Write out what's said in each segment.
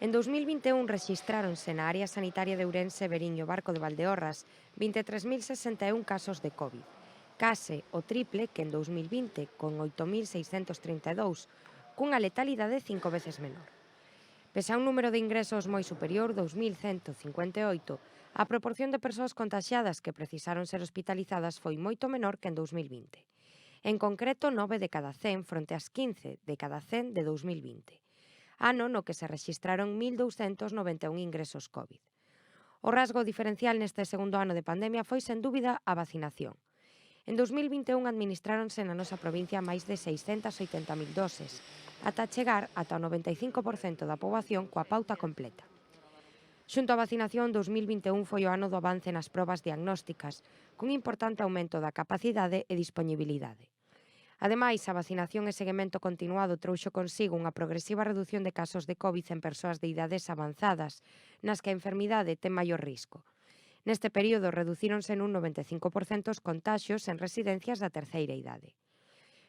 En 2021 rexistráronse na área sanitaria de Ourense, Verín e o Barco de Valdeorras 23.061 casos de COVID, case o triple que en 2020, con 8.632, cunha letalidade 5 veces menor. Pese a un número de ingresos moi superior, 2.158, a proporción de persoas contaxiadas que precisaron ser hospitalizadas foi moito menor que en 2020. En concreto, 9 de cada 100 fronte ás 15 de cada 100 de 2020. Ano no que se rexistraron 1.291 ingresos COVID. O rasgo diferencial neste segundo ano de pandemia foi, sen dúbida, a vacinación. En 2021 administráronse na nosa provincia máis de 680.000 doses, ata chegar ata o 95% da poboación coa pauta completa. Xunto á vacinación, 2021 foi o ano do avance nas probas diagnósticas, cun importante aumento da capacidade e disponibilidade. Ademais, a vacinación e seguimento continuado trouxo consigo unha progresiva redución de casos de COVID en persoas de idades avanzadas, nas que a enfermidade ten maior risco. Neste período reducíronse nun 95% os contaxios en residencias da terceira idade.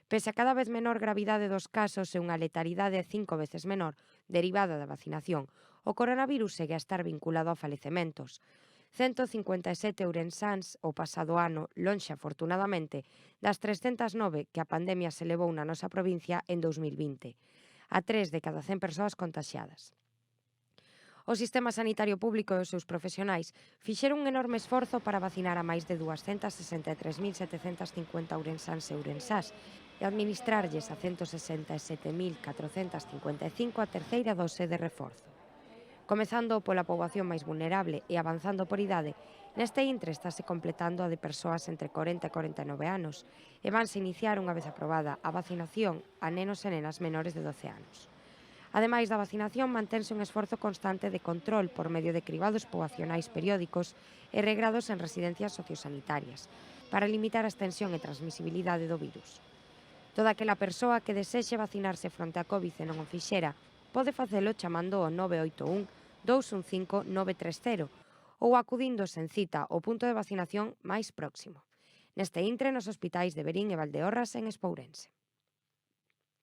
Pese a cada vez menor gravidade dos casos e unha letalidade 5 veces menor derivada da vacinación, o coronavirus segue a estar vinculado a falecementos. 157 ourensáns o pasado ano, lonxe afortunadamente, das 309 que a pandemia se levou na nosa provincia en 2020, a 3 de cada 100 persoas contaxiadas. O sistema sanitario público e os seus profesionais fixeron un enorme esforzo para vacinar a máis de 263.750 ourensáns e ourensás e administrarlles a 167.455 a terceira dose de reforzo. Comezando pola poboación máis vulnerable e avanzando por idade, neste intre estáse completando a de persoas entre 40 e 49 anos e vanse iniciar unha vez aprobada a vacinación a nenos e nenas menores de 12 anos. Ademais da vacinación, mantense un esforzo constante de control por medio de cribados poboacionais periódicos e regrados en residencias sociosanitarias, para limitar a extensión e transmisibilidade do virus. Toda aquela persoa que desexe vacinarse fronte a COVID e non o fixera, pode facelo chamando ao 981 215 930 ou acudindo sen cita ao punto de vacinación máis próximo. Neste intre, nos hospitais de Verín e Valdeorras en Espourense.